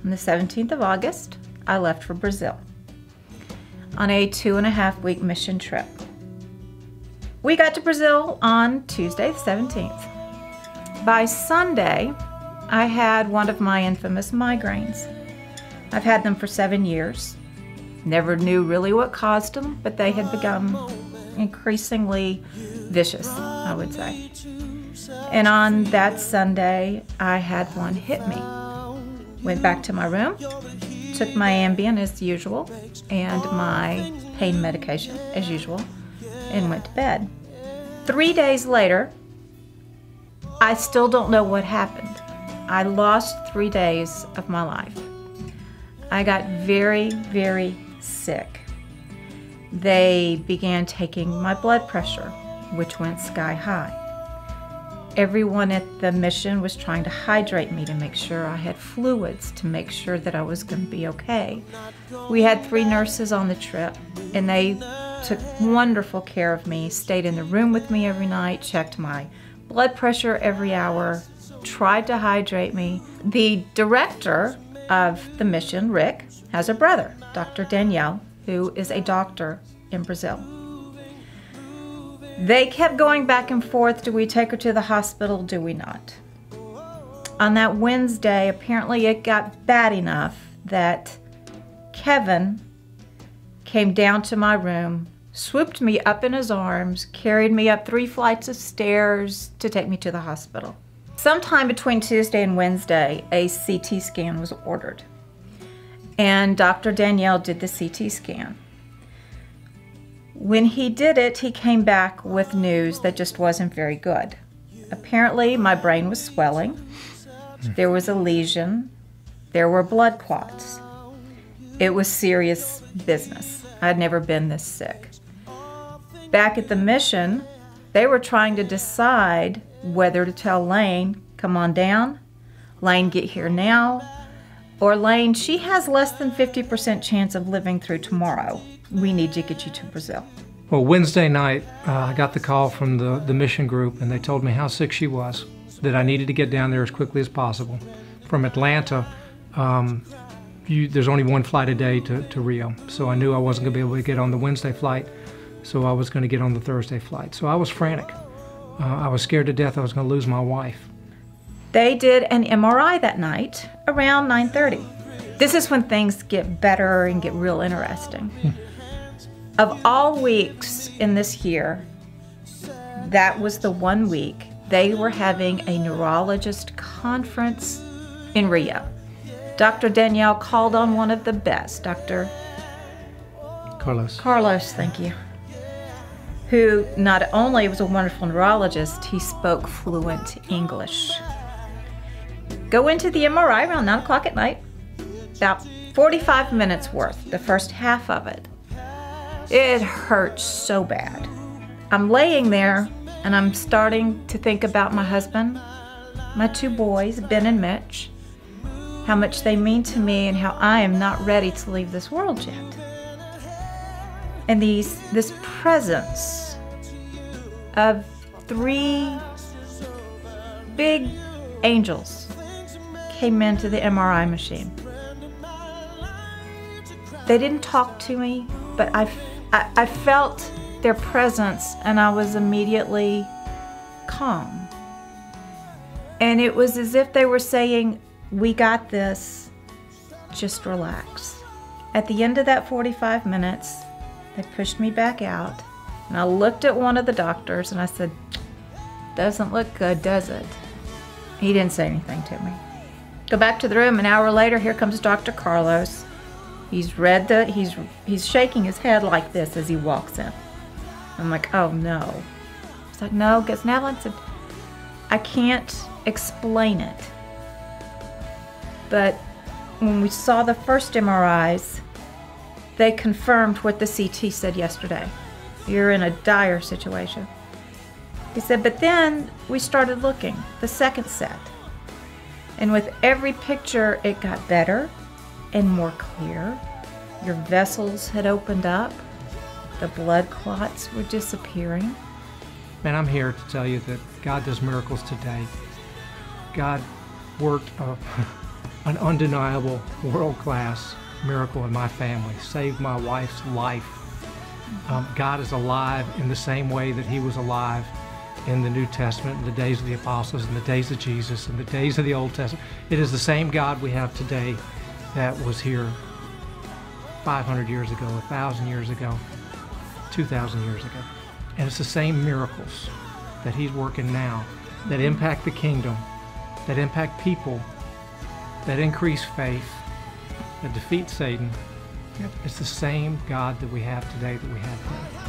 On the 17th of August, I left for Brazil on a 2.5-week mission trip. We got to Brazil on Tuesday the 17th. By Sunday, I had one of my infamous migraines. I've had them for 7 years. Never knew really what caused them, but they had become increasingly vicious, I would say. And on that Sunday, I had one hit me. Went back to my room, took my Ambien as usual, and my pain medication as usual, and went to bed. 3 days later, I still don't know what happened. I lost 3 days of my life. I got very, very sick. They began taking my blood pressure, which went sky high. Everyone at the mission was trying to hydrate me to make sure I had fluids, to make sure that I was going to be okay. We had 3 nurses on the trip, and they took wonderful care of me, stayed in the room with me every night, checked my blood pressure every hour, tried to hydrate me. The director of the mission, Rick, has a brother, Dr. Danielle, who is a doctor in Brazil. They kept going back and forth. Do we take her to the hospital? Do we not? On that Wednesday, apparently it got bad enough that Kevin came down to my room, swooped me up in his arms, carried me up 3 flights of stairs to take me to the hospital. Sometime between Tuesday and Wednesday, a CT scan was ordered. And Dr. Danielle did the CT scan. When he did it, he came back with news that just wasn't very good. Apparently, my brain was swelling. There was a lesion. There were blood clots. It was serious business. I'd never been this sick. Back at the mission, they were trying to decide whether to tell Lane, come on down, Lane, get here now, or Lane, she has less than 50% chance of living through tomorrow. We need to get you to Brazil. Well, Wednesday night, I got the call from the mission group, and they told me how sick she was, that I needed to get down there as quickly as possible. From Atlanta, there's only 1 flight a day to Rio, so I knew I wasn't going to be able to get on the Wednesday flight, so I was going to get on the Thursday flight. So I was frantic. I was scared to death I was going to lose my wife. They did an MRI that night around 9:30. This is when things get better and get real interesting. Of all weeks in this year, that was the one week they were having a neurologist conference in Rio. Dr. Danielle called on one of the best, Dr. Carlos, thank you, who not only was a wonderful neurologist, he spoke fluent English. Go into the MRI around 9 o'clock at night, about 45 minutes worth, the first half of it. It hurt so bad. I'm laying there and I'm starting to think about my husband, my 2 boys, Ben and Mitch, how much they mean to me and how I am not ready to leave this world yet. And this presence of 3 big angels came into the MRI machine. They didn't talk to me, but I felt their presence and I was immediately calm. And it was as if they were saying, we got this, just relax. At the end of that 45 minutes, they pushed me back out and I looked at one of the doctors and I said, doesn't look good, does it? He didn't say anything to me. Go back to the room, an hour later, here comes Dr. Carlos. He's shaking his head like this as he walks in. I'm like, oh no. He's like, no, because Natalyn said, I can't explain it. But when we saw the first MRIs, they confirmed what the CT said yesterday. You're in a dire situation. He said, but then we started looking, the second set. And with every picture, it got better and more clear. Your vessels had opened up. The blood clots were disappearing. Man, I'm here to tell you that God does miracles today. God worked an undeniable, world-class miracle in my family, saved my wife's life. God is alive in the same way that he was alive in the New Testament, in the days of the apostles, in the days of Jesus, in the days of the Old Testament. It is the same God we have today that was here 500 years ago, 1,000 years ago, 2,000 years ago. And it's the same miracles that he's working now that impact the kingdom, that impact people, that increase faith, that defeat Satan. It's the same God that we have today that we had then.